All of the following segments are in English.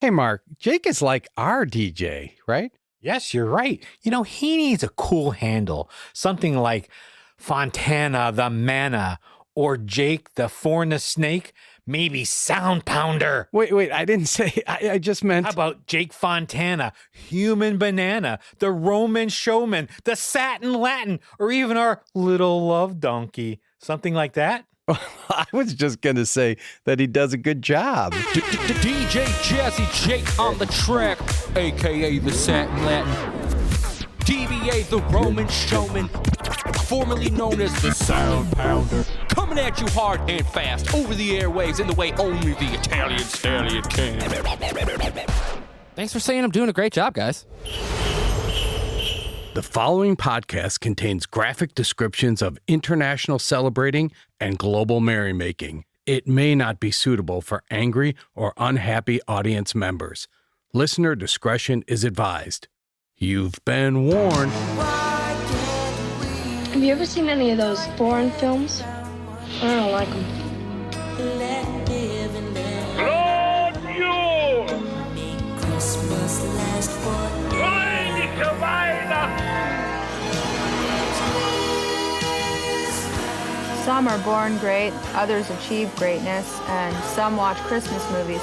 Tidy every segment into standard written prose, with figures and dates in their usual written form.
Hey, Mark, Jake is like our DJ, right? Yes, you're right. He needs a cool handle. Something like Fontana the Manna or Jake the Forna Snake. Maybe Sound Pounder. Wait, I didn't say, I just meant. How about Jake Fontana, Human Banana, the Roman Showman, the Satin Latin, or even our Little Love Donkey? Something like that? I was just going to say that he does a good job. DJ Jazzy Jake on the track, a.k.a. the Satin Latin. DBA, the Roman Showman, formerly known as the Sound Pounder. Coming at you hard and fast, over the airwaves in the way only the Italian stallion can. Thanks for saying I'm doing a great job, guys. The following podcast contains graphic descriptions of international celebrating and global merrymaking. It may not be suitable for angry or unhappy audience members. Listener discretion is advised. You've been warned. Have you ever seen any of those foreign films? I don't like them. Some are born great, others achieve greatness, and some watch Christmas movies.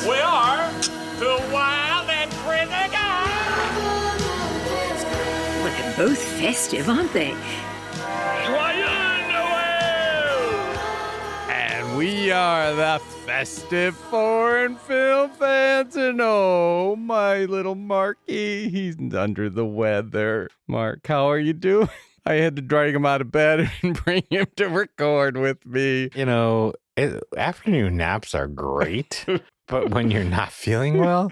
We are the wild and crazy guys. Well, they're both festive, aren't they? Joyeux Noel! And we are the Festive Foreign Film Fans. And oh, my little Marky, he's under the weather. Mark, how are you doing? I had to drag him out of bed and bring him to record with me. Afternoon naps are great. But when you're not feeling well,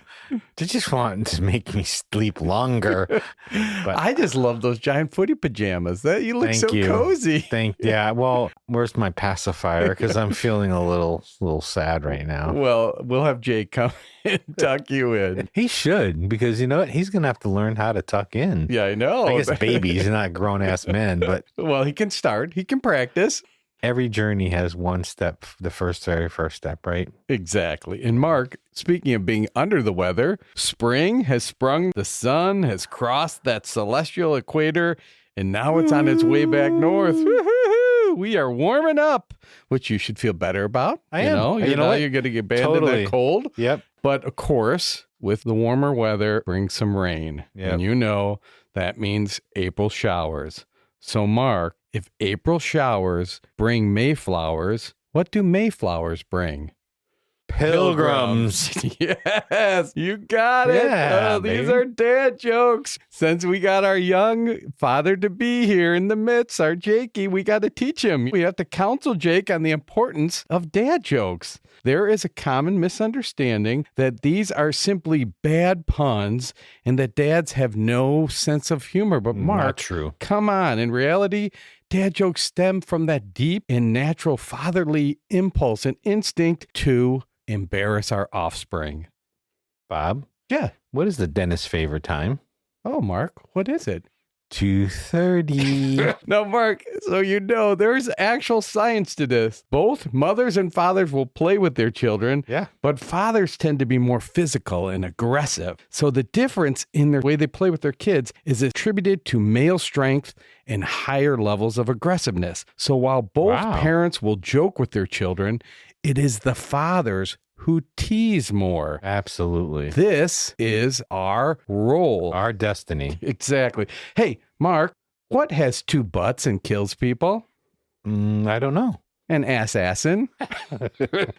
they just want to make me sleep longer. But I just love those giant footy pajamas. You look so cozy. Yeah. Well, where's my pacifier? Because I'm feeling a little sad right now. Well, we'll have Jake come and tuck you in. He should, because you know what? He's gonna have to learn how to tuck in. Yeah, I know. I guess babies, not grown ass men, but well, he can start. He can practice. Every journey has one step, the very first step, right? Exactly. And Mark, speaking of being under the weather, spring has sprung, the sun has crossed that celestial equator, and now it's on its way back north. Woo-hoo-hoo! We are warming up, which you should feel better about. I am. You know you're going to get banned in that cold. Yep. But of course, with the warmer weather brings some rain. Yep. And you know that means April showers. So Mark, if April showers bring Mayflowers, what do Mayflowers bring? Pilgrims. Yes, you got it. Yeah, these baby. are dad jokes. Since we got our young father-to-be here in the midst, our Jakey, we got to teach him. We have to counsel Jake on the importance of dad jokes. There is a common misunderstanding that these are simply bad puns and that dads have no sense of humor. But Mark, Not true. Come on. In reality, dad jokes stem from that deep and natural fatherly impulse and instinct to embarrass our offspring. Bob? Yeah. What is the dentist's favorite time? Oh, Mark, what is it? 2:30. Now, Mark, so you know, there's actual science to this. Both mothers and fathers will play with their children, Yeah. but fathers tend to be more physical and aggressive. So the difference in the way they play with their kids is attributed to male strength and higher levels of aggressiveness. So while both Wow. parents will joke with their children, it is the fathers who tease more. Absolutely. This is our role. Our destiny. Exactly. Hey, Mark, what has two butts and kills people? I don't know. An assassin.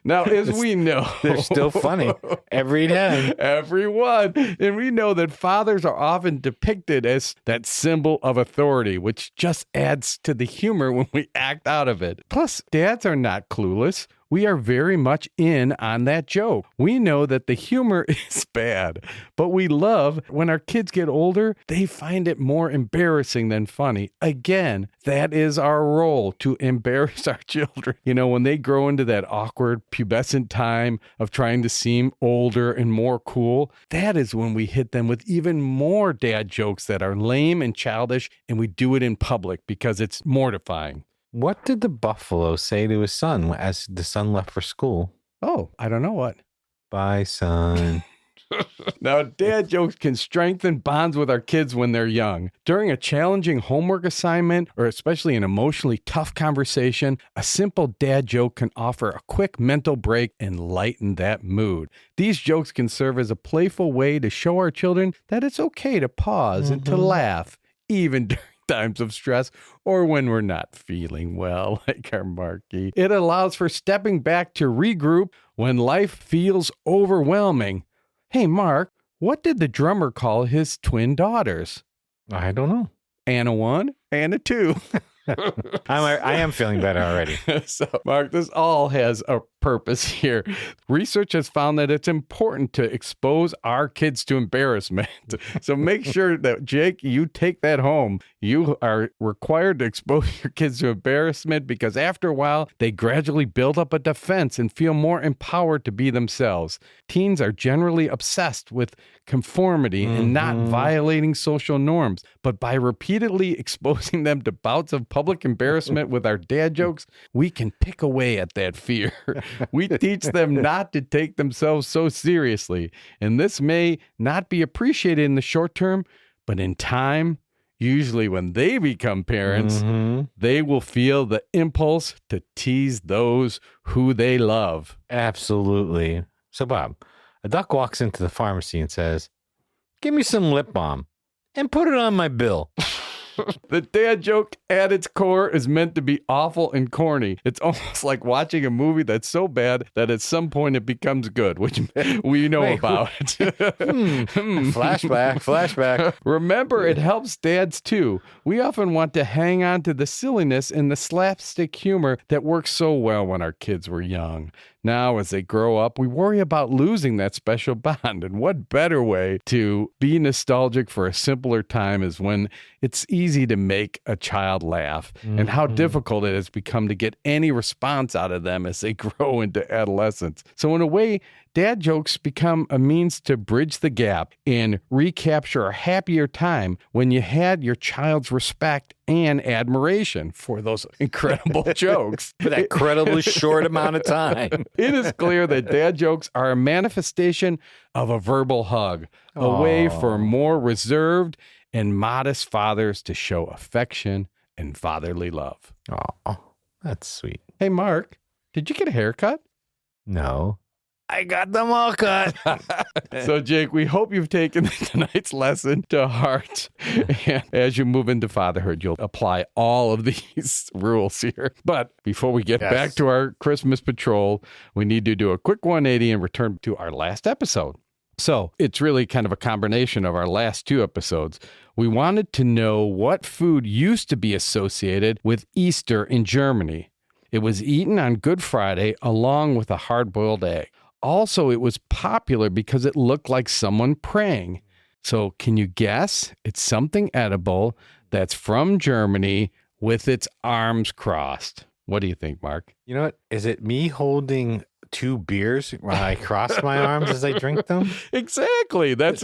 Now, as we know, They're still funny every time. Everyone. And we know that fathers are often depicted as that symbol of authority, which just adds to the humor when we act out of it. Plus, dads are not clueless. we are very much in on that joke. We know that the humor is bad, but we love when our kids get older, they find it more embarrassing than funny. Again, that is our role, to embarrass our children. You know, when they grow into that awkward pubescent time of trying to seem older and more cool, that is when we hit them with even more dad jokes that are lame and childish, and we do it in public because it's mortifying. What did the buffalo say to his son as the son left for school? Oh, I don't know what. Bye, son. Now, dad jokes can strengthen bonds with our kids when they're young. During a challenging homework assignment, or especially an emotionally tough conversation, a simple dad joke can offer a quick mental break and lighten that mood. These jokes can serve as a playful way to show our children that it's okay to pause and to laugh, even during times of stress or when we're not feeling well, like our Marky. It allows for stepping back to regroup when life feels overwhelming. Hey, Mark, what did the drummer call his twin daughters? I don't know. Anna 1, Anna 2. I am feeling better already. So, Mark, this all has a purpose here. Research has found that it's important to expose our kids to embarrassment. So make sure that, Jake, you take that home. You are required to expose your kids to embarrassment because after a while, they gradually build up a defense and feel more empowered to be themselves. Teens are generally obsessed with conformity and not violating social norms. But by repeatedly exposing them to bouts of public embarrassment with our dad jokes, we can pick away at that fear. We teach them not to take themselves so seriously, and this may not be appreciated in the short term, but in time, usually when they become parents, they will feel the impulse to tease those who they love. Absolutely. So, Bob, a duck walks into the pharmacy and says, "Give me some lip balm and put it on my bill." The dad joke at its core is meant to be awful and corny. It's almost like watching a movie that's so bad that at some point it becomes good, which we know about. Flashback. Remember, it helps dads too. We often want to hang on to the silliness and the slapstick humor that worked so well when our kids were young. Now, as they grow up, we worry about losing that special bond. And what better way to be nostalgic for a simpler time is when it's easy to make a child laugh, and how difficult it has become to get any response out of them as they grow into adolescence. So in a way, dad jokes become a means to bridge the gap and recapture a happier time when you had your child's respect and admiration for those incredible jokes. For that incredibly short amount of time. It is clear that dad jokes are a manifestation of a verbal hug, a way for more reserved and modest fathers to show affection and fatherly love. Oh, that's sweet. Hey, Mark, did you get a haircut? No. I got them all cut. So, Jake, we hope you've taken tonight's lesson to heart. And as you move into fatherhood, you'll apply all of these rules here. But before we get back to our Christmas patrol, we need to do a quick 180 and return to our last episode. So it's really kind of a combination of our last two episodes. We wanted to know what food used to be associated with Easter in Germany. It was eaten on Good Friday along with a hard-boiled egg. Also, it was popular because it looked like someone praying. So can you guess? It's something edible that's from Germany with its arms crossed. What do you think, Mark? You know what? Is it me holding 2 beers when I cross my arms as I drink them? Exactly. That's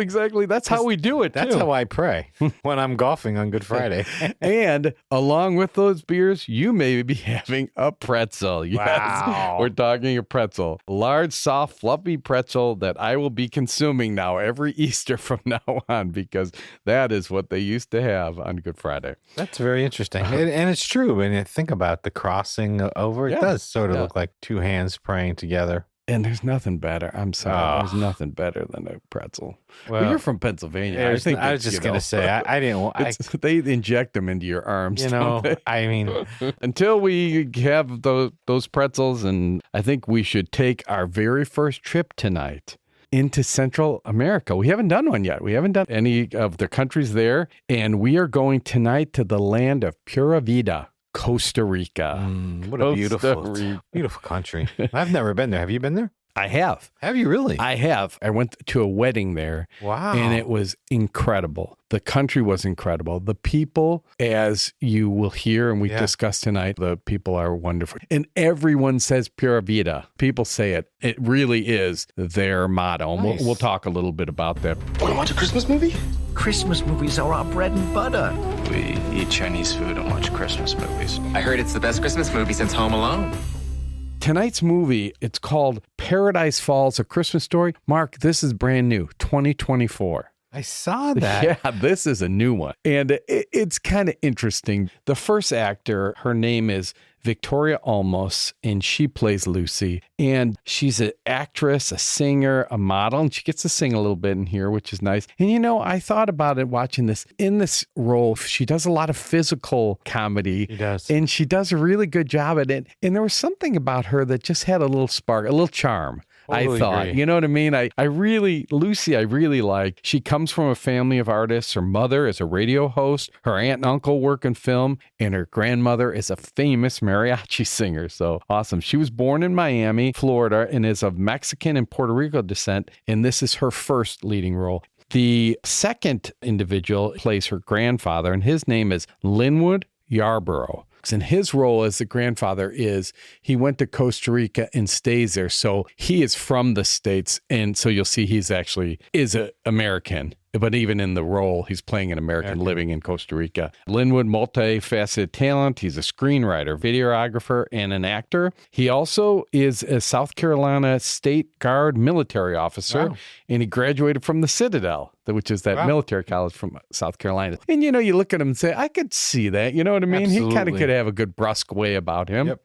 how we do it, That's too. how I pray when I'm golfing on Good Friday. And along with those beers, you may be having a pretzel. Yes, Wow. We're talking a pretzel. A large, soft, fluffy pretzel that I will be consuming now every Easter from now on because that is what they used to have on Good Friday. That's very interesting. And it's true. When you think about the crossing over, it does sort of look like 2 hands praying together. And there's nothing better. I'm sorry. There's nothing better than a pretzel. Well, you're from Pennsylvania. I was just going to say, I didn't. They inject them into your arms. You know, I mean, until we have those pretzels, and I think we should take our very first trip tonight into Central America. We haven't done one yet. We haven't done any of the countries there. And we are going tonight to the land of Pura Vida. Costa Rica. What a beautiful country. I've never been there. Have you been there? I have. Have you really? I have. I went to a wedding there. Wow. And it was incredible. The country was incredible. The people, as you will hear and we discussed tonight, the people are wonderful. And everyone says Pura Vida. People say it. It really is their motto. And Nice. we'll talk a little bit about that. Want to watch a Christmas movie? Christmas movies are our bread and butter. We eat Chinese food and watch Christmas movies. I heard it's the best Christmas movie since Home Alone. Tonight's movie, it's called Paradise Falls, A Christmas Story. Mark, this is brand new, 2024. I saw that. Yeah, this is a new one. And it's kind of interesting. The first actor, her name is Victoria Olmos, and she plays Lucy. And she's an actress, a singer, a model, and she gets to sing a little bit in here, which is nice. And you know, I thought about it watching this. In this role, she does a lot of physical comedy. She does. And she does a really good job at it. And there was something about her that just had a little spark, a little charm. Totally I thought, agree. you know what I mean? Lucy, I really like. She comes from a family of artists. Her mother is a radio host. Her aunt and uncle work in film, and her grandmother is a famous mariachi singer. So awesome. She was born in Miami, Florida, and is of Mexican and Puerto Rico descent. And this is her first leading role. The second individual plays her grandfather, and his name is Linwood Yarborough. And his role as the grandfather is he went to Costa Rica and stays there. So he is from the States. And so you'll see he's actually is an American. But even in the role, he's playing an American living in Costa Rica. Linwood, multifaceted talent. He's a screenwriter, videographer, and an actor. He also is a South Carolina State Guard military officer, and he graduated from the Citadel, which is that military college from South Carolina. And, you know, you look at him and say, I could see that. You know what I mean? Absolutely. He kind of could have a good brusque way about him. Yep.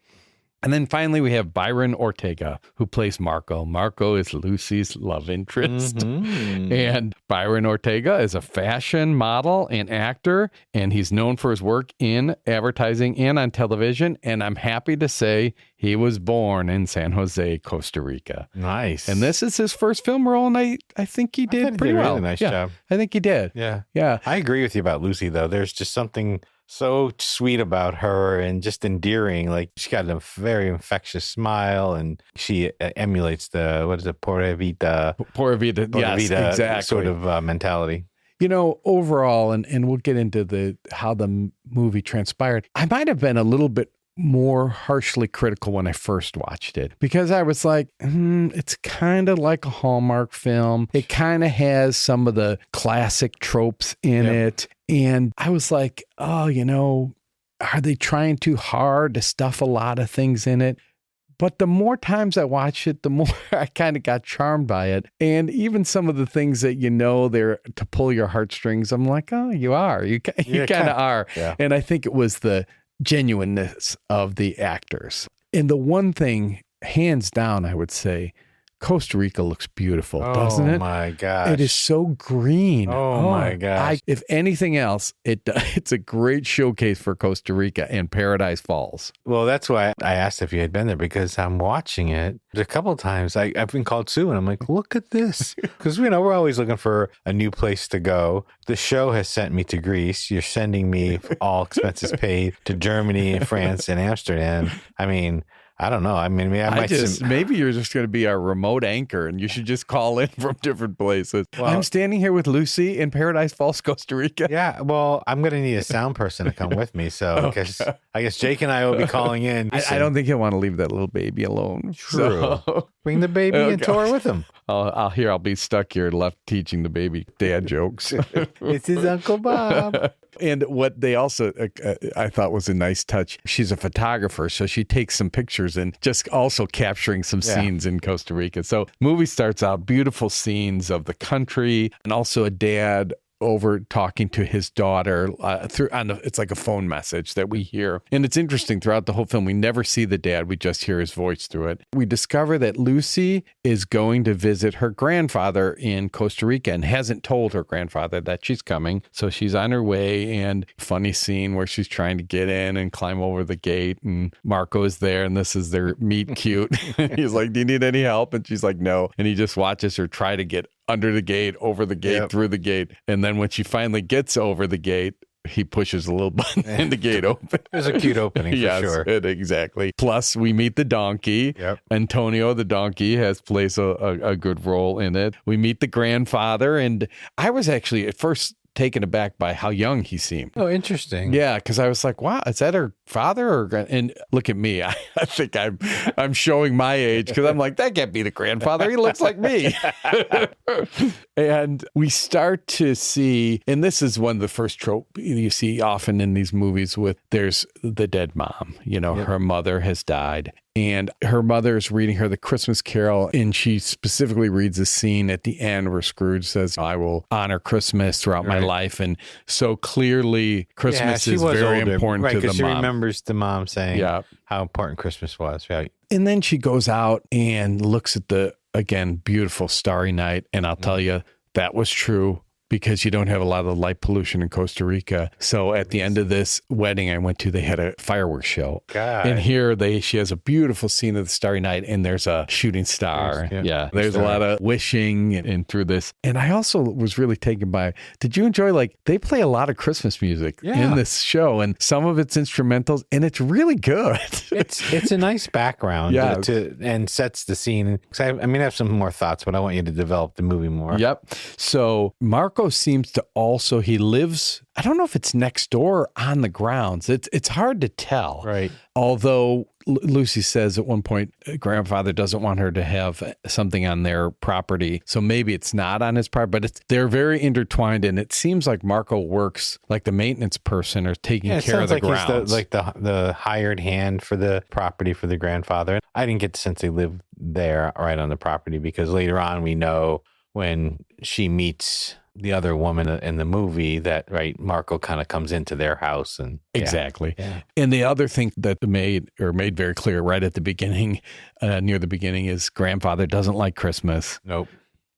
And then finally, we have Byron Ortega, who plays Marco. Marco is Lucy's love interest. And Byron Ortega is a fashion model and actor, and he's known for his work in advertising and on television. And I'm happy to say he was born in San Jose, Costa Rica. Nice. And this is his first film role, and I think he did pretty well. Really nice job. I think he did. Yeah. Yeah. I agree with you about Lucy, though. There's just something so sweet about her and just endearing. Like, she's got a very infectious smile, and she emulates the, Pura Vida. Yes, exactly. Sort of mentality. You know, overall, and we'll get into how the movie transpired, I might have been a little bit more harshly critical when I first watched it, because I was like, it's kind of like a Hallmark film. It kind of has some of the classic tropes in it. And I was like, oh, you know, are they trying too hard to stuff a lot of things in it? But the more times I watched it, the more I kind of got charmed by it. And even some of the things that, you know, they're to pull your heartstrings, I'm like, oh, you are. You kind of are. Yeah. And I think it was the genuineness of the actors. And the one thing, hands down, I would say, Costa Rica looks beautiful, doesn't it? Oh my gosh. It is so green. Oh my gosh. If anything else, it's a great showcase for Costa Rica and Paradise Falls. Well, that's why I asked if you had been there, because I'm watching it. A couple of times I've been called Sue, and I'm like, look at this. Because, you know, we're always looking for a new place to go. The show has sent me to Greece. You're sending me, all expenses paid, to Germany, France, and Amsterdam. I mean, I don't know. I mean, maybe you're just going to be our remote anchor, and you should just call in from different places. Well, I'm standing here with Lucy in Paradise Falls, Costa Rica. Yeah, well, I'm going to need a sound person to come with me. So I guess Jake and I will be calling in. I don't think he'll want to leave that little baby alone. True. So. Bring the baby and tour with him. I'll be stuck here left teaching the baby dad jokes. It's his Uncle Bob. And what they also, I thought was a nice touch, she's a photographer, so she takes some pictures and just also capturing some scenes in Costa Rica. So movie starts out, beautiful scenes of the country, and also a dad over talking to his daughter it's like a phone message that we hear. And it's interesting, throughout the whole film, we never see the dad. We just hear his voice through it. We discover that Lucy is going to visit her grandfather in Costa Rica and hasn't told her grandfather that she's coming. So she's on her way, and funny scene where she's trying to get in and climb over the gate, and Marco is there, and this is their meet cute. He's like, do you need any help? And she's like, no. And he just watches her try to get under the gate, over the gate, through the gate. And then when she finally gets over the gate, he pushes a little button and the gate opens. There's a cute opening for sure. Exactly. Plus, we meet the donkey. Yep. Antonio, the donkey, plays a good role in it. We meet the grandfather, and I was actually at first taken aback by how young he seemed. Oh, interesting. Yeah, because I was like, wow, is that her father? And look at me. I think I'm showing my age because I'm like, that can't be the grandfather. He looks like me. And we start to see, and this is one of the first trope you see often in these movies with there's the dead mom. Her mother has died. And her mother's reading her the Christmas Carol, and she specifically reads a scene at the end where Scrooge says, I will honor Christmas throughout my life. And so clearly Christmas is very important to the mom. She remembers the mom saying how important Christmas was. Right. And then she goes out and looks at the, again, beautiful starry night. And I'll tell you, that was true, because you don't have a lot of light pollution in Costa Rica. So at the end of this wedding I went to, they had a fireworks show. God. And here she has a beautiful scene of the starry night, and there's a shooting star. There's a lot of wishing and through this. And I also was really taken by, did you enjoy, they play a lot of Christmas music in this show, and some of it's instrumentals, and it's really good. It's a nice background and sets the scene. I have some more thoughts, but I want you to develop the movie more. Yep. So Marco seems to also, he lives, I don't know if it's next door or on the grounds. It's hard to tell. Right. Although Lucy says at one point, grandfather doesn't want her to have something on their property. So maybe it's not on his property, but they're very intertwined. And it seems like Marco works like the maintenance person or taking care of the grounds. He's the hired hand for the property for the grandfather. I didn't get the sense they live there right on the property, because later on we know when she meets the other woman in the movie that Marco kind of comes into their house and exactly. Yeah. And the other thing that made very clear right at the beginning, near the beginning, is grandfather doesn't like Christmas. Nope.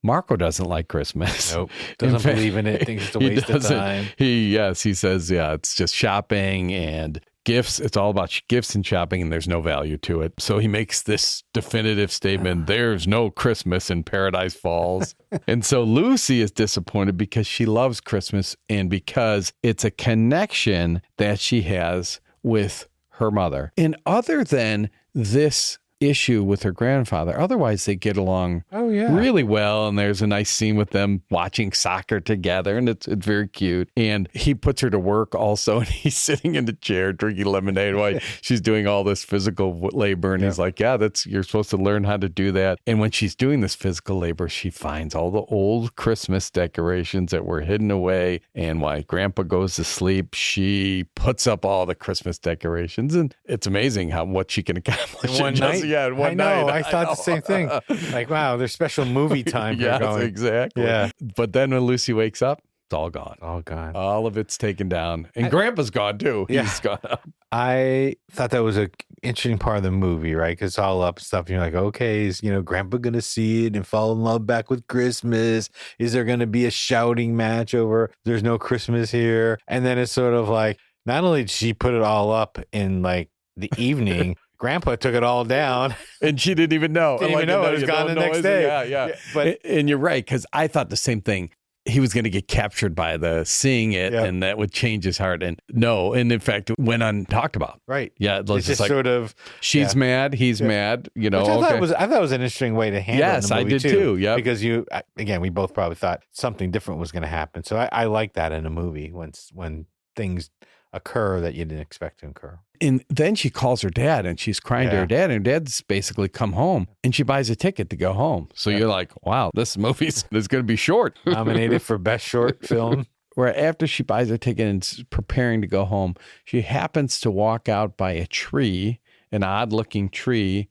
Marco doesn't like Christmas. Nope. Doesn't believe in it. Thinks it's a waste of time. He says, it's just shopping and gifts. It's all about gifts and shopping, and there's no value to it. So he makes this definitive statement, there's no Christmas in Paradise Falls. And so Lucy is disappointed because she loves Christmas and because it's a connection that she has with her mother. And other than this issue with her grandfather, otherwise they get along really well, and there's a nice scene with them watching soccer together, and it's very cute. And he puts her to work also, and he's sitting in the chair drinking lemonade while she's doing all this physical labor, and he's like, you're supposed to learn how to do that. And when she's doing this physical labor, she finds all the old Christmas decorations that were hidden away, and while Grandpa goes to sleep, she puts up all the Christmas decorations, and it's amazing what she can accomplish in one night. One night. I thought the same thing. Like, wow, there's special movie time. Yes, exactly. Yeah. But then when Lucy wakes up, it's all gone. All gone. All of it's taken down. And Grandpa's gone too. He's gone up. I thought that was an interesting part of the movie, right? Because it's all up stuff. And you're like, okay, is Grandpa going to see it and fall in love back with Christmas? Is there going to be a shouting match over there's no Christmas here? And then it's sort of like, not only did she put it all up in the evening, Grandpa took it all down. And she didn't even know. Didn't even know it was gone the next day. Yeah. And you're right, because I thought the same thing. He was going to get captured by the seeing it, and that would change his heart. And no, and in fact, it went untalked about. Right. Yeah. It's just sort of, she's mad, he's mad, Which I thought was an interesting way to handle Yes, the movie I did too. Yeah. Because we both probably thought something different was going to happen. So I like that in a movie when things occur that you didn't expect to occur. And then she calls her dad and she's crying to her dad, and her dad's basically come home, and she buys a ticket to go home. So you're like, wow, this movie's going to be short. Nominated for best short film. Where after she buys her ticket and is preparing to go home, she happens to walk out by a tree, an odd looking tree,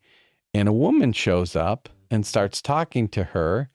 and a woman shows up and starts talking to her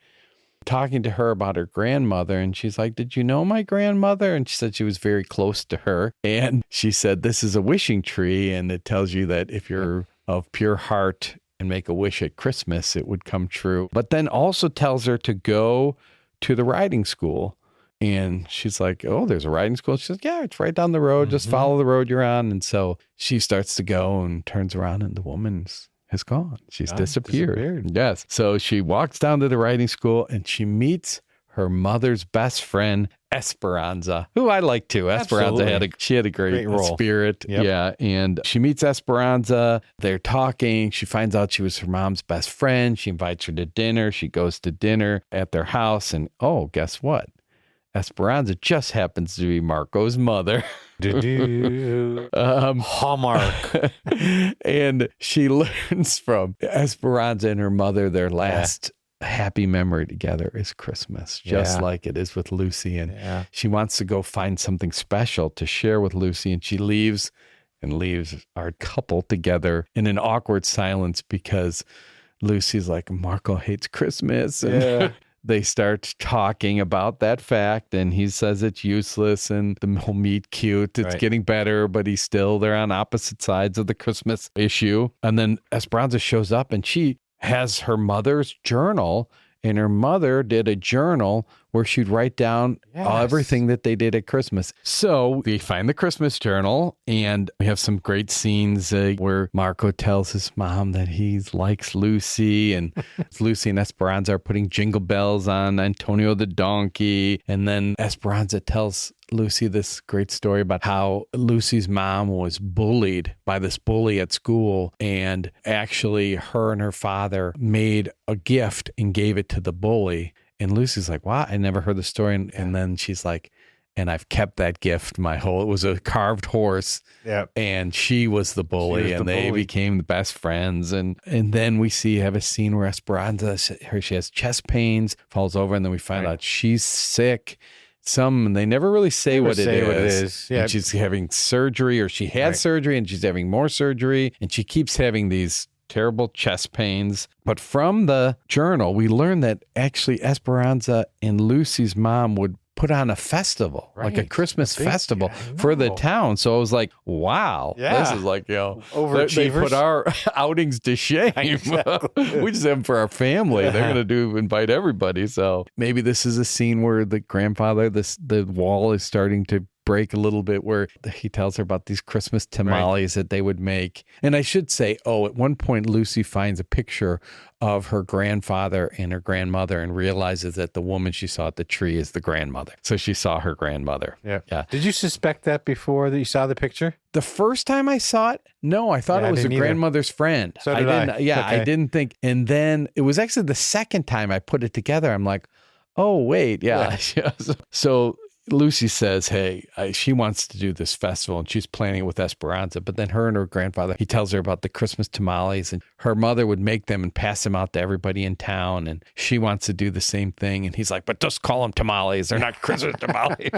about her grandmother. And she's like, did you know my grandmother? And she said she was very close to her. And she said, this is a wishing tree. And it tells you that if you're of pure heart and make a wish at Christmas, it would come true. But then also tells her to go to the riding school. And she's like, oh, there's a riding school. She says, yeah, it's right down the road. Just follow the road you're on. And so she starts to go and turns around, and the woman's has gone. She's disappeared. Yes. So she walks down to the riding school, and she meets her mother's best friend, Esperanza, who I like too. Esperanza had a great role. spirit. Yep. Yeah. And she meets Esperanza. They're talking. She finds out she was her mom's best friend. She invites her to dinner. She goes to dinner at their house. And guess what? Esperanza just happens to be Marco's mother. Hallmark. And she learns from Esperanza and her mother their last happy memory together is Christmas, just like it is with Lucy. And she wants to go find something special to share with Lucy. And she leaves our couple together in an awkward silence because Lucy's like, Marco hates Christmas. And they start talking about that fact, and he says it's useless and the whole meet cute. It's getting better, but they're on opposite sides of the Christmas issue. And then Esperanza shows up and she has her mother's journal, and her mother did a journal where she'd write down everything that they did at Christmas. So we find the Christmas journal, and we have some great scenes where Marco tells his mom that he likes Lucy, and Lucy and Esperanza are putting jingle bells on Antonio the donkey. And then Esperanza tells Lucy this great story about how Lucy's mom was bullied by this bully at school, and actually her and her father made a gift and gave it to the bully. And Lucy's like, wow, I never heard the story. And then she's like, and I've kept that gift it was a carved horse. Yep. And she was the bully, and they became the best friends. And then we have a scene where Esperanza, she has chest pains, falls over, and then we find out she's sick. They never really say what it is. Yeah. And she's having surgery, or she had surgery, and she's having more surgery, and she keeps having these terrible chest pains. But from the journal, we learned that actually Esperanza and Lucy's mom would put on a festival, like a Christmas festival for the town. So I was like, wow, this is like, overachievers. They put our outings to shame. Exactly. We just have them for our family. They're going to invite everybody. So maybe this is a scene where the grandfather, the wall is starting to break a little bit, where he tells her about these Christmas tamales that they would make. And I should say, at one point, Lucy finds a picture of her grandfather and her grandmother and realizes that the woman she saw at the tree is the grandmother. So she saw her grandmother. Yeah. Did you suspect that before that you saw the picture? The first time I saw it, no, I thought it was her grandmother's friend. So did I. Yeah, I didn't think. And then it was actually the second time I put it together. I'm like, oh, wait. Yeah. So Lucy says, hey, she wants to do this festival, and she's planning it with Esperanza. But then her and her grandfather, he tells her about the Christmas tamales, and her mother would make them and pass them out to everybody in town. And she wants to do the same thing. And he's like, but just call them tamales. They're not Christmas tamales.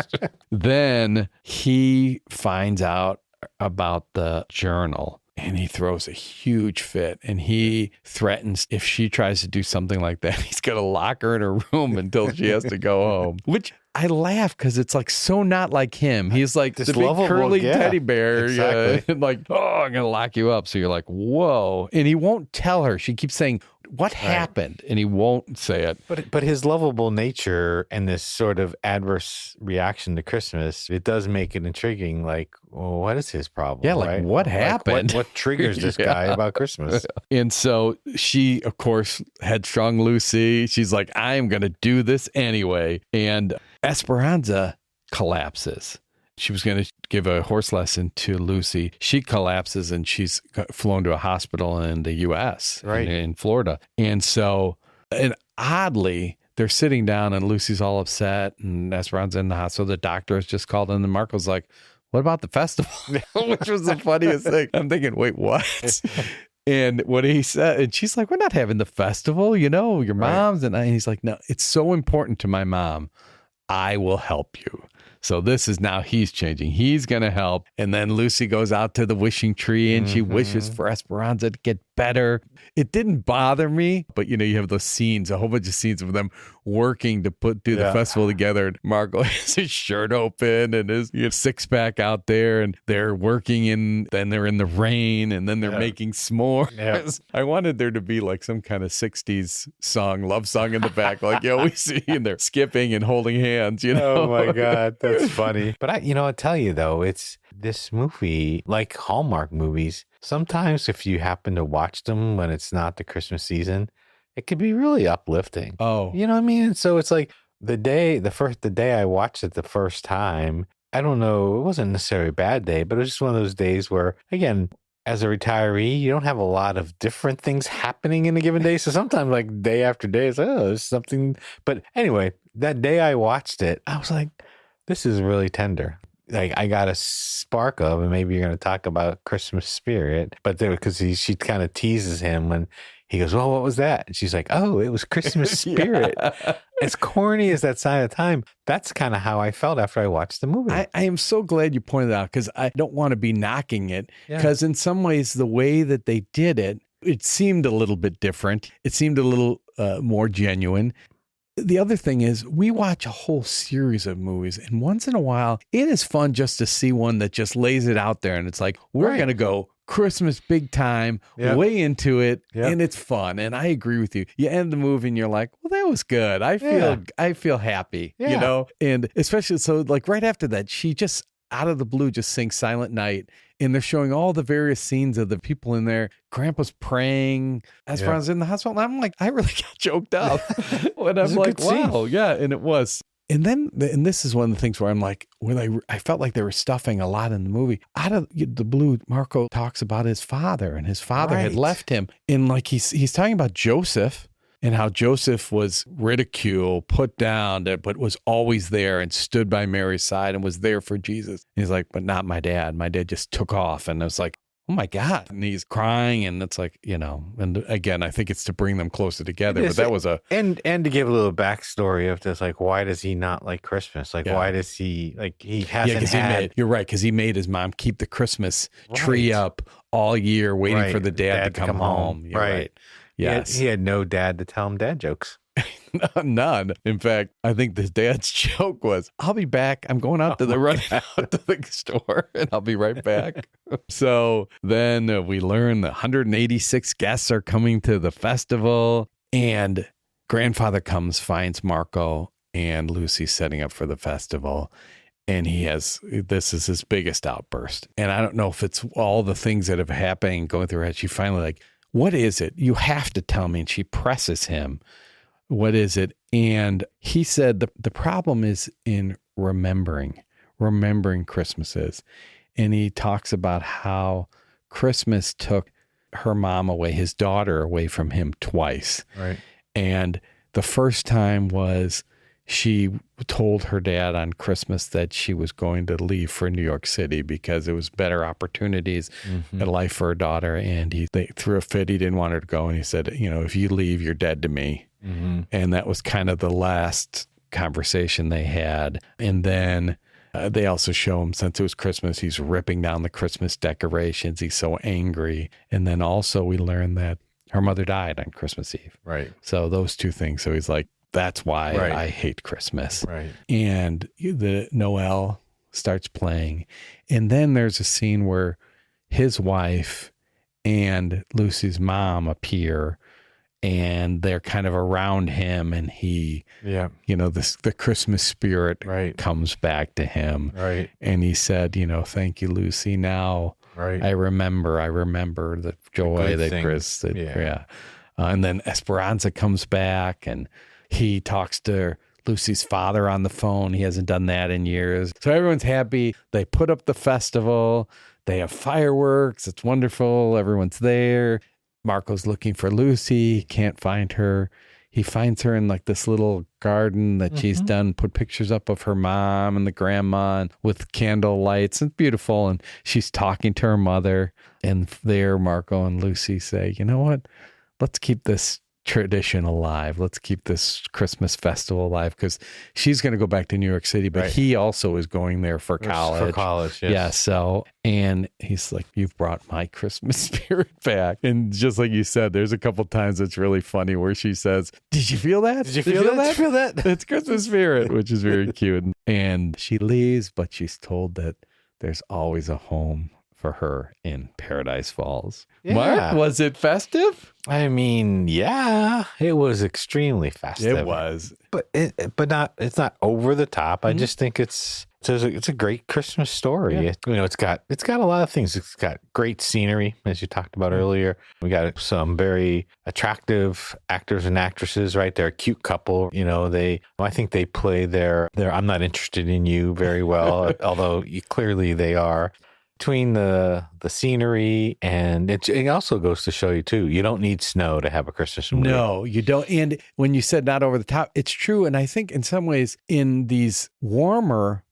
Then he finds out about the journal, and he throws a huge fit, and he threatens if she tries to do something like that, he's going to lock her in her room until she has to go home, which I laugh because it's like so not like him. He's like this big curly teddy bear. Exactly. And like, I'm going to lock you up. So you're like, whoa. And he won't tell her. She keeps saying, what happened? And he won't say it. But his lovable nature and this sort of adverse reaction to Christmas, it does make it intriguing. Like, well, what is his problem? Yeah, like what happened? What triggers this guy about Christmas? And so she, of course, headstrong Lucy, she's like, I am going to do this anyway. And Esperanza collapses. She was going to give a horse lesson to Lucy. She collapses, and she's flown to a hospital in the U.S., in Florida. And so, and oddly, they're sitting down, and Lucy's all upset, and Esperanza in the hospital. The doctor has just called in, and Marco's like, what about the festival? Which was the funniest thing. I'm thinking, wait, what? And what he said, and she's like, we're not having the festival, your mom's. And he's like, no, it's so important to my mom. I will help you. So this is now he's changing. He's going to help. And then Lucy goes out to the wishing tree, and she wishes for Esperanza to get better. It didn't bother me, but you have those scenes, a whole bunch of scenes of them working to do the festival together. And Marco has his shirt open and his six pack out there, and they're working then they're in the rain, and then they're making s'mores. Yeah. I wanted there to be like some kind of 60s love song in the back, like we see, and they're skipping and holding hands, Oh my God, that's funny. But I'll tell you though, it's this movie, like Hallmark movies, sometimes if you happen to watch them when it's not the Christmas season, it can be really uplifting. Oh. You know what I mean? So it's like, The day I watched it the first time, I don't know, it wasn't necessarily a bad day, but it was just one of those days where, again, as a retiree, you don't have a lot of different things happening in a given day. So sometimes like day after day, it's like, oh, there's something. But anyway, that day I watched it, I was like, this is really tender. Like I got a spark of, and maybe you're going to talk about Christmas spirit, but there, because she kind of teases him when he goes, well, what was that? And she's like, oh, it was Christmas spirit. As corny as that sign of time, that's kind of how I felt after I watched the movie. I am so glad you pointed out, because I don't want to be knocking it, because in some ways the way that they did it, it seemed a little bit different. It seemed a little more genuine. The other thing is we watch a whole series of movies, and once in a while it is fun just to see one that just lays it out there, and it's like, we're going to go Christmas big time, way into it, and it's fun. And I agree with you. You end the movie and you're like, well, that was good. I feel happy, you know? And especially so like right after that, she just out of the blue just sings Silent Night, and they're showing all the various scenes of the people in there. Grandpa's praying, Esperanza's in the hospital. And I'm like, I really got choked up. And I'm like, wow, and it was. And then, and this is one of the things where I'm like, I felt like they were stuffing a lot in the movie. Out of the blue, Marco talks about his father, and his father had left him. And like he's talking about Joseph, and how Joseph was ridiculed, put down, but was always there and stood by Mary's side and was there for Jesus. And he's like, but not my dad. My dad just took off. And I was like, oh my God. And he's crying, and it's like, you know, and again, I think it's to bring them closer together, but that was and to give a little backstory of this, like, why does he not like Christmas? Like, why does he, like, he hasn't had. You're right. Cause he made his mom keep the Christmas tree up all year, waiting for the dad to come home. You're right. Yes. He had no dad to tell him dad jokes. None. In fact, I think the dad's joke was, I'll be back. I'm going out to running out to the store, and I'll be right back. So then we learn the 186 guests are coming to the festival, and grandfather comes, finds Marco and Lucy setting up for the festival. And this is his biggest outburst. And I don't know if it's all the things that have happened going through her head. She finally like, what is it? You have to tell me. And she presses him. What is it? And he said the problem is in remembering Christmases. And he talks about how Christmas took her mom away, his daughter away from him twice. Right. And the first time was she told her dad on Christmas that she was going to leave for New York City because it was better opportunities in life for her daughter. And they threw a fit. He didn't want her to go. And he said, you know, if you leave, you're dead to me. And that was kind of the last conversation they had. And then they also show him, since it was Christmas, he's ripping down the Christmas decorations. He's so angry. And then also we learned that her mother died on Christmas Eve. Right. So those two things. So he's like, that's why I hate Christmas. Right. And the Noel starts playing. And then there's a scene where his wife and Lucy's mom appear, and they're kind of around him, and he, you know, the Christmas spirit comes back to him. Right. And he said, you know, thank you, Lucy. Now I remember the joy that Chris, and then Esperanza comes back, and he talks to Lucy's father on the phone. He hasn't done that in years. So everyone's happy. They put up the festival. They have fireworks. It's wonderful. Everyone's there. Marco's looking for Lucy. He can't find her. He finds her in like this little garden that she's done, put pictures up of her mom and the grandma and with candle lights. It's beautiful. And she's talking to her mother. And there, Marco and Lucy say, you know what? Let's keep this tradition alive. Let's keep this Christmas festival alive, because she's going to go back to New York City, but he also is going there for college. For college, yes. Yeah. So, and he's like, you've brought my Christmas spirit back. And just like you said, there's a couple times it's really funny where she says, did you feel that? Did you feel that? Did you feel that? It's Christmas spirit, which is very cute. And she leaves, but she's told that there's always a home for her in Paradise Falls. Yeah. Mark, was it festive? I mean, yeah, it was extremely festive. It was. But not, it's not over the top. I just think it's a great Christmas story. Yeah. It's got a lot of things. It's got great scenery, as you talked about earlier. We got some very attractive actors and actresses, right? They're a cute couple. I think they play their I'm not interested in you very well, although clearly they are. Between the scenery, and it also goes to show you too, you don't need snow to have a Christmas movie. No, you don't. And when you said not over the top, it's true. And I think in some ways in these warmer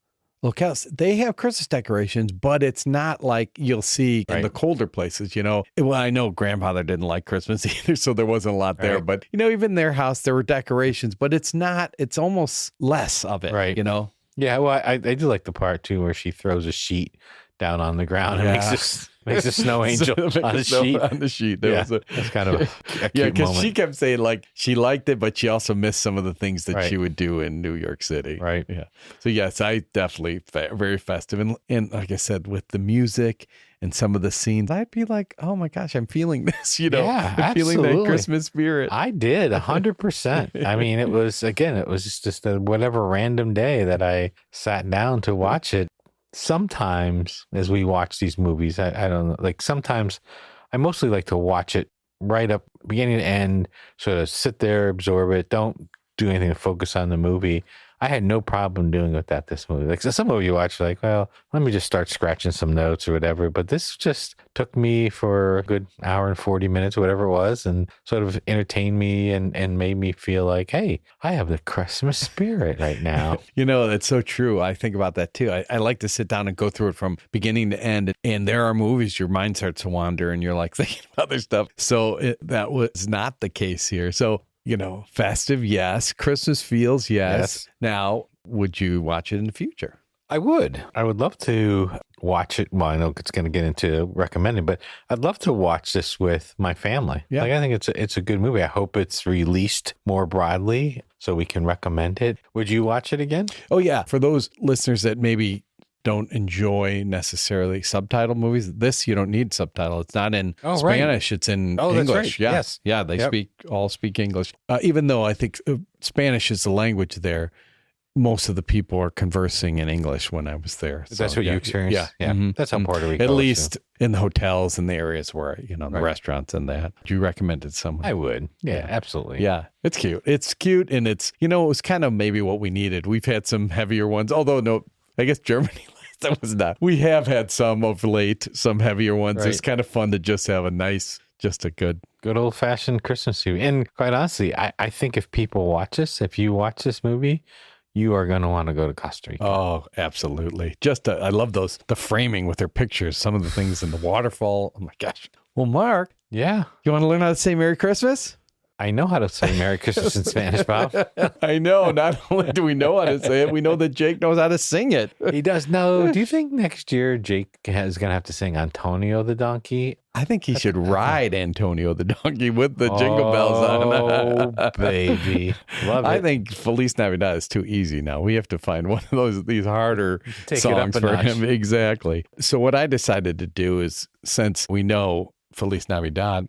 locales, they have Christmas decorations, but it's not like you'll see in the colder places, Well, I know grandfather didn't like Christmas either, so there wasn't a lot there. Right. But, even their house, there were decorations, but it's almost less of it, right? Yeah, well, I do like the part too where she throws a sheet down on the ground and makes a snow angel on the sheet. On the sheet. That's kind of a cute because moment. she kept saying like she liked it, but she also missed some of the things that she would do in New York City. Right. Yeah. So yes, I definitely very festive, and like I said, with the music and some of the scenes, I'd be like, oh my gosh, I'm feeling this. Yeah, I'm feeling that Christmas spirit. I did 100%. I mean, it was just a whatever random day that I sat down to watch it. Sometimes as we watch these movies, I don't know, like sometimes I mostly like to watch it right up beginning to end, sort of sit there, absorb it, don't do anything to focus on the movie. I had no problem doing with this movie. Like so some of you watch like, well, let me just start scratching some notes or whatever. But this just took me for a good hour and 40 minutes, whatever it was, and sort of entertained me and made me feel like, hey, I have the Christmas spirit right now. That's so true. I think about that too. I like to sit down and go through it from beginning to end. And there are movies your mind starts to wander and you're like thinking about other stuff. So that was not the case here. So festive, yes. Christmas feels, yes. Now, would you watch it in the future? I would. I would love to watch it. Well, I know it's going to get into recommending, but I'd love to watch this with my family. Yeah. Like, I think it's a good movie. I hope it's released more broadly so we can recommend it. Would you watch it again? Oh, yeah. For those listeners that maybe don't enjoy necessarily subtitle movies, this you don't need subtitle. It's not in Spanish. It's in English. That's right. Yeah. Yes. Yeah. They all speak English. Even though I think Spanish is the language there, most of the people are conversing in English when I was there. So, that's what you experienced? Yeah. Mm-hmm. That's how Puerto Rico at least in the hotels and the areas where, the restaurants and that. Do you recommend it to someone? I would. Yeah, absolutely. Yeah. It's cute. It's cute. And it's, it was kind of maybe what we needed. We've had some heavier ones, although no, I guess Germany, that was not. We have had some of late, some heavier ones. Right. It's kind of fun to just have just a good old fashioned Christmas movie. And quite honestly, I think if you watch this movie, you are going to want to go to Costa Rica. Oh, absolutely. I love the framing with their pictures, some of the things in the waterfall. Oh my gosh. Well, Mark. Yeah. You want to learn how to say Merry Christmas? I know how to say Merry Christmas in Spanish, Bob. I know. Not only do we know how to say it, we know that Jake knows how to sing it. He does. No. Do you think next year Jake is going to have to sing Antonio the Donkey? I think he should ride Antonio the Donkey with the jingle bells on. Oh, baby. Love it. I think Feliz Navidad is too easy now. We have to find one of these harder songs for him. Exactly. So what I decided to do is, since we know Feliz Navidad,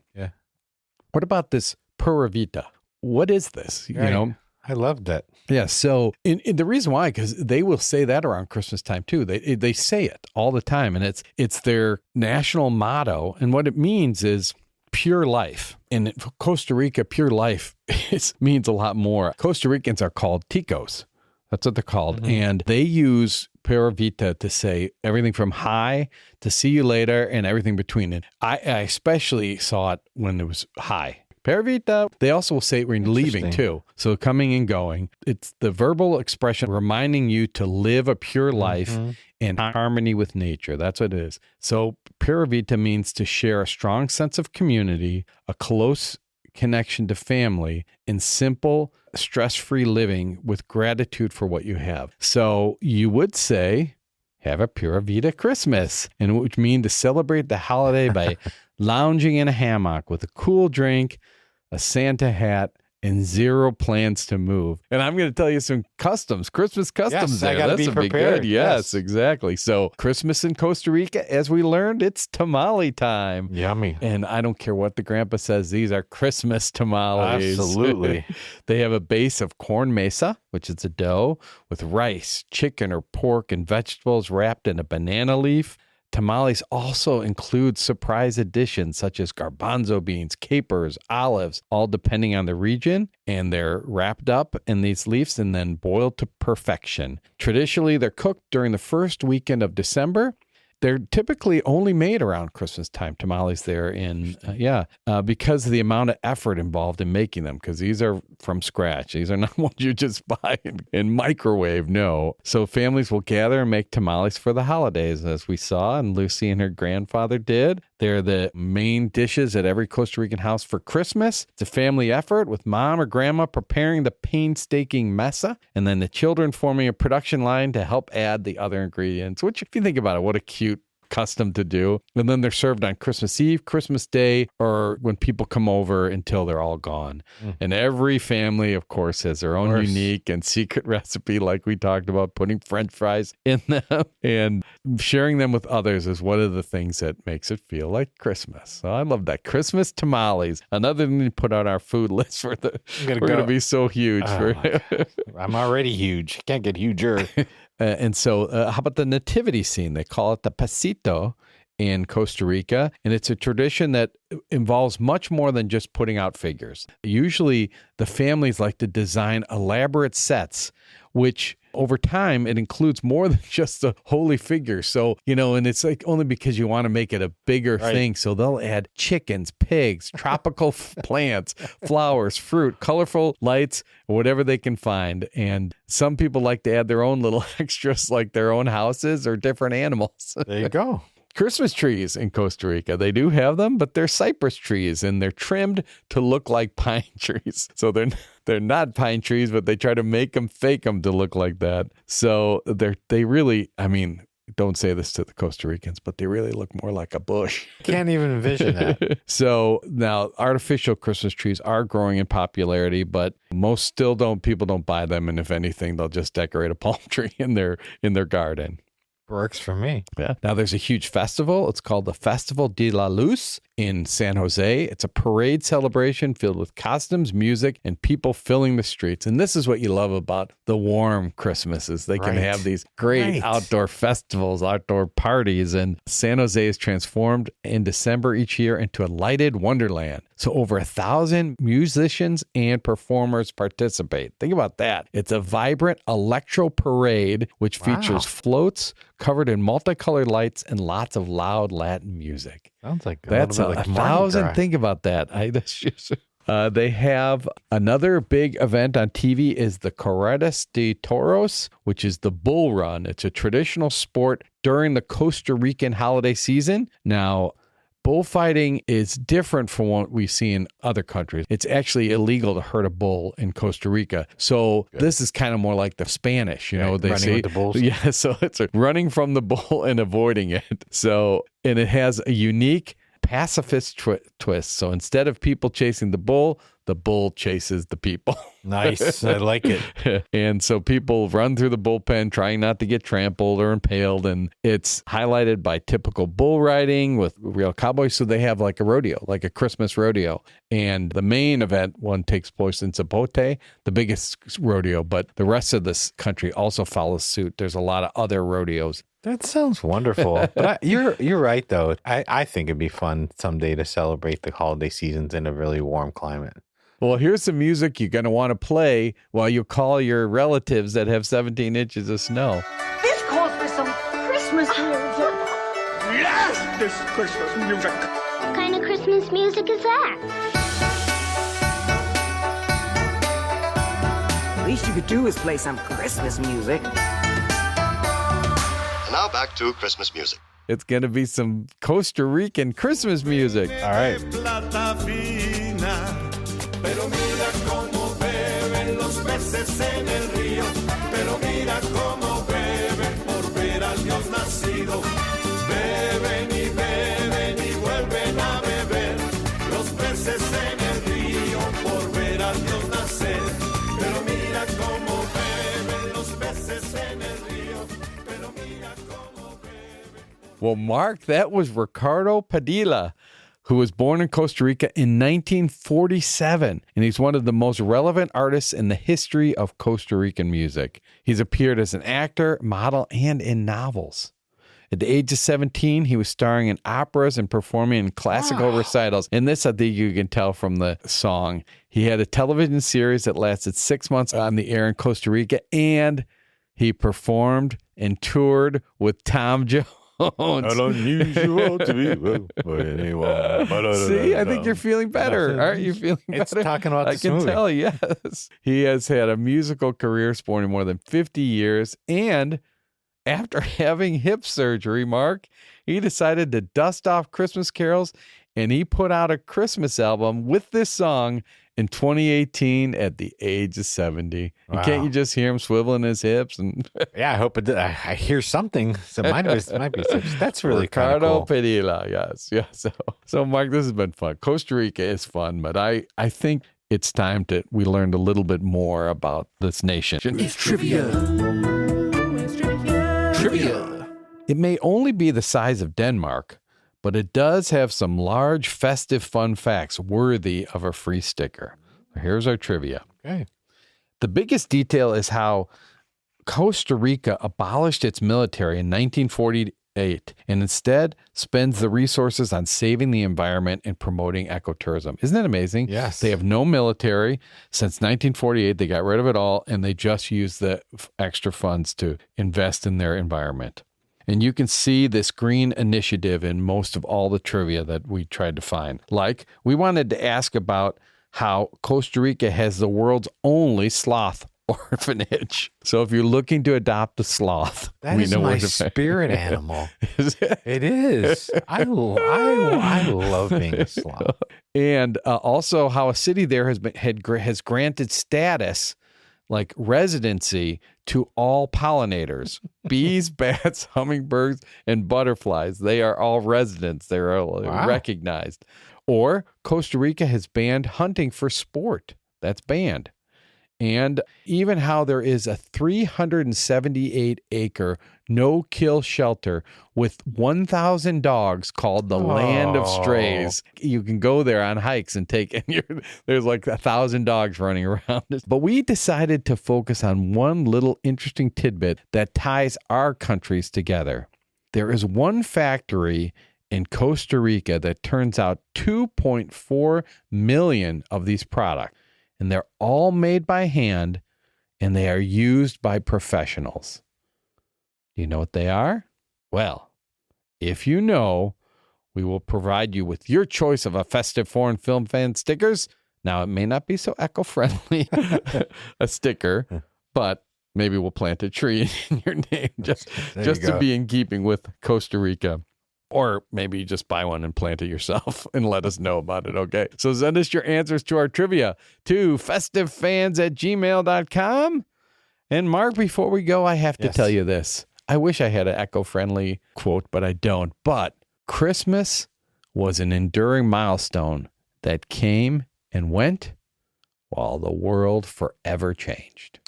what about this Pura Vida? What is this? Right. I love that. Yeah. So in the reason why, because they will say that around Christmas time too. They say it all the time, and it's their national motto. And what it means is pure life. In Costa Rica, pure life means a lot more. Costa Ricans are called Ticos. That's what they're called. Mm-hmm. And they use Pura Vida to say everything from hi to see you later and everything between it. I especially saw it when it was hi. Pura Vida. They also will say it when leaving too. So coming and going. It's the verbal expression reminding you to live a pure life in harmony with nature. That's what it is. So Pura Vida means to share a strong sense of community, a close connection to family, and simple, stress-free living with gratitude for what you have. So you would say, have a Pura Vida Christmas, and which means to celebrate the holiday by lounging in a hammock with a cool drink, a Santa hat, and 0 plans to move. And I'm going to tell you some Christmas customs Yes, I there. gotta This be will be prepared. good. Yes, exactly. So Christmas in Costa Rica, as we learned, it's tamale time. Yummy. And I don't care what the grandpa says, these are Christmas tamales. Absolutely. They have a base of corn mesa, which is a dough, with rice, chicken, or pork, and vegetables wrapped in a banana leaf. Tamales also include surprise additions such as garbanzo beans, capers, olives, all depending on the region, and they're wrapped up in these leaves and then boiled to perfection. Traditionally, they're cooked during the first weekend of December. They're typically only made around Christmas time, tamales there because of the amount of effort involved in making them, because these are from scratch. These are not ones you just buy and microwave, no. So families will gather and make tamales for the holidays, as we saw, and Lucy and her grandfather did. They're the main dishes at every Costa Rican house for Christmas. It's a family effort with mom or grandma preparing the painstaking mesa, and then the children forming a production line to help add the other ingredients, which, if you think about it, what a cute custom to do. And then they're served on Christmas Eve, Christmas Day, or when people come over until they're all gone. And every family, of course, has their own unique and secret recipe, like we talked about, putting French fries in them. And sharing them with others is one of the things that makes it feel like Christmas. So I love that. Christmas tamales. Another thing to put on our food list we're going to be so huge. I'm already huge. Can't get huger. And so how about the nativity scene? They call it the pasito in Costa Rica. And it's a tradition that involves much more than just putting out figures. Usually the families like to design elaborate sets, which over time, it includes more than just the holy figure. So, and it's like only because you want to make it a bigger thing. So they'll add chickens, pigs, tropical plants, flowers, fruit, colorful lights, whatever they can find. And some people like to add their own little extras, like their own houses or different animals. There you go. Christmas trees in Costa Rica. They do have them, but they're cypress trees and they're trimmed to look like pine trees. So they're not pine trees, but they try to fake them to look like that. So they really, don't say this to the Costa Ricans, but they really look more like a bush. Can't even envision that. So now artificial Christmas trees are growing in popularity, but most people don't buy them. And if anything, they'll just decorate a palm tree in their garden. Works for me. Yeah. Now there's a huge festival. It's called the Festival de la Luz in San Jose. It's a parade celebration filled with costumes, music, and people filling the streets. And this is what you love about the warm Christmases. They can have these great outdoor festivals, outdoor parties. And San Jose is transformed in December each year into a lighted wonderland. So over 1,000 musicians and performers participate. Think about that. It's a vibrant electro parade, which features floats covered in multicolored lights and lots of loud Latin music. Sounds like that's a 1,000. Think about that. They have another big event on TV is the Coatis de Toros, which is the bull run. It's a traditional sport during the Costa Rican holiday season. Now, bullfighting is different from what we see in other countries. It's actually illegal to hurt a bull in Costa Rica. So this is kind of more like the Spanish, they running say. with the bulls. Yeah, so it's running from the bull and avoiding it. So, and it has a unique pacifist twist. So instead of people chasing the bull chases the people. Nice. I like it. And so people run through the bullpen trying not to get trampled or impaled. And it's highlighted by typical bull riding with real cowboys. So they have like a rodeo, like a Christmas rodeo. And the main one takes place in Zapote, the biggest rodeo. But the rest of this country also follows suit. There's a lot of other rodeos. That sounds wonderful. But you're right, though. I think it'd be fun someday to celebrate the holiday seasons in a really warm climate. Well, here's some music you're going to want to play while you call your relatives that have 17 inches of snow. This calls for some Christmas music. Yes, this Christmas music. What kind of Christmas music is that? The least you could do is play some Christmas music. And now back to Christmas music. It's going to be some Costa Rican Christmas music. All right. Pero mira cómo beben los peces en el río, pero mira cómo beben por ver al Dios nacido. Beben y vuelven a beber los peces en el río por ver al Dios nacido. Well, Mark, that was Ricardo Padilla, who was born in Costa Rica in 1947, and he's one of the most relevant artists in the history of Costa Rican music. He's appeared as an actor, model, and in novels. At the age of 17, he was starring in operas and performing in classical recitals. And this, I think you can tell from the song. He had a television series that lasted 6 months on the air in Costa Rica, and he performed and toured with Tom Jones. Not unusual to be with anyone. See, I think you're feeling better. Aren't you feeling better? It's talking about this movie. I can tell, yes. He has had a musical career spanning more than 50 years, and after having hip surgery, Mark, he decided to dust off Christmas carols, and he put out a Christmas album with this song in 2018 at the age of 70. Wow. And can't you just hear him swiveling his hips? And yeah, I hope it did. I hear something. So it might be. That's really Ricardo cool. Padilla, yes. So, Mark, this has been fun. Costa Rica is fun, but I think it's time we learned a little bit more about this nation. It's trivia. It may only be the size of Denmark, but it does have some large festive fun facts worthy of a free sticker. Here's our trivia. Okay. The biggest detail is how Costa Rica abolished its military in 1948 and instead spends the resources on saving the environment and promoting ecotourism. Isn't that amazing? Yes. They have no military. Since 1948, they got rid of it all, and they just use the extra funds to invest in their environment. And you can see this green initiative in most of all the trivia that we tried to find. Like, we wanted to ask about how Costa Rica has the world's only sloth orphanage. So if you're looking to adopt a sloth, that is my spirit animal. Is it? It is. I love being a sloth. And also how a city there has granted status, like residency, to all pollinators. Bees, bats, hummingbirds, and butterflies. They are all residents. They're all recognized. Or Costa Rica has banned hunting for sport. That's banned. And even how there is a 378-acre no-kill shelter with 1,000 dogs called the Land of Strays. You can go there on hikes and there's like 1,000 dogs running around. But we decided to focus on one little interesting tidbit that ties our countries together. There is one factory in Costa Rica that turns out 2.4 million of these products. And they're all made by hand, and they are used by professionals. Do you know what they are? Well, if you know, we will provide you with your choice of a Festive Foreign Film Fan stickers. Now, it may not be so eco-friendly, a sticker, but maybe we'll plant a tree in your name just to be in keeping with Costa Rica. Or maybe you just buy one and plant it yourself and let us know about it, okay? So send us your answers to our trivia to festivefans@gmail.com. And Mark, before we go, I have to tell you this. I wish I had an eco-friendly quote, but I don't. But Christmas was an enduring milestone that came and went while the world forever changed.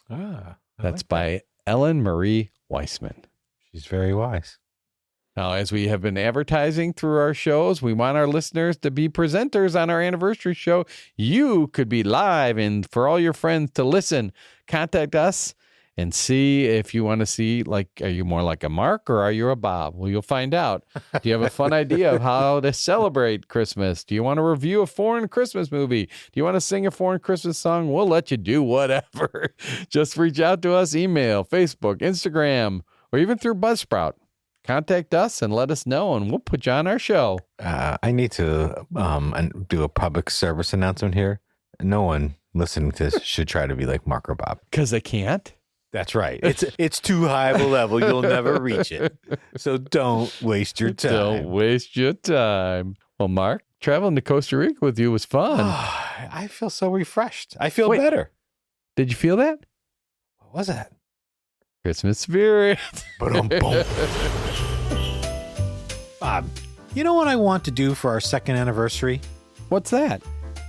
That's by Ellen Marie Weissman. She's very wise. Now, as we have been advertising through our shows, we want our listeners to be presenters on our anniversary show. You could be live, and for all your friends to listen, contact us and see if you want to see, like, are you more like a Mark or are you a Bob? Well, you'll find out. Do you have a fun idea of how to celebrate Christmas? Do you want to review a foreign Christmas movie? Do you want to sing a foreign Christmas song? We'll let you do whatever. Just reach out to us, email, Facebook, Instagram, or even through Buzzsprout. Contact us and let us know, and we'll put you on our show. I need to do a public service announcement here. No one listening to this should try to be like Mark or Bob. Because they can't? That's right. It's too high of a level. You'll never reach it. So don't waste your time. Don't waste your time. Well, Mark, traveling to Costa Rica with you was fun. I feel so refreshed. I feel better. Did you feel that? What was that? Christmas spirit. Boom. Bob, you know what I want to do for our second anniversary? What's that?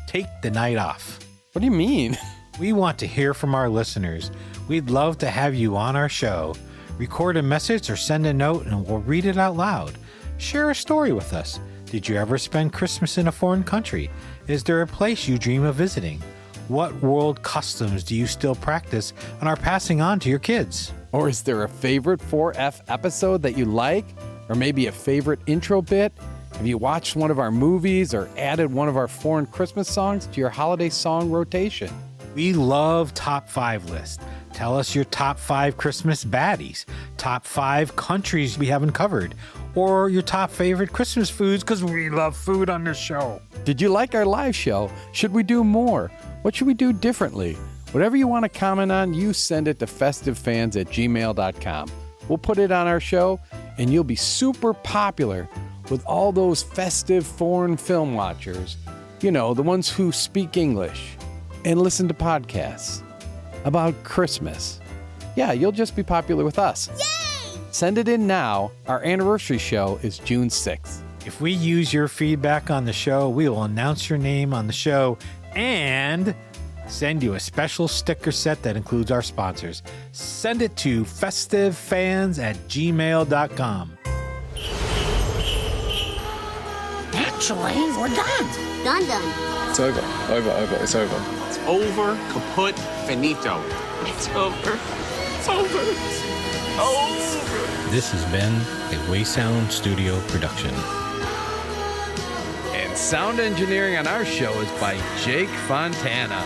Take the night off. What do you mean? We want to hear from our listeners. We'd love to have you on our show. Record a message or send a note and we'll read it out loud. Share a story with us. Did you ever spend Christmas in a foreign country? Is there a place you dream of visiting? What world customs do you still practice and are passing on to your kids? Or is there a favorite 4F episode that you like? Or maybe a favorite intro bit? Have you watched one of our movies or added one of our foreign Christmas songs to your holiday song rotation? We love top 5 lists. Tell us your top 5 Christmas baddies, top 5 countries we haven't covered, or your top favorite Christmas foods, because we love food on this show. Did you like our live show? Should we do more? What should we do differently? Whatever you want to comment on, you send it to festivefans@gmail.com. We'll put it on our show, and you'll be super popular with all those festive foreign film watchers. You know, the ones who speak English and listen to podcasts about Christmas. Yeah, you'll just be popular with us. Yay! Send it in now. Our anniversary show is June 6th. If we use your feedback on the show, we will announce your name on the show and send you a special sticker set that includes our sponsors. Send it to festivefans@gmail.com. Actually, we're done. Done. It's over. It's over. It's over, kaput, finito. It's over. It's over. It's over. This has been a Waysound Studio production. And sound engineering on our show is by Jake Fontana.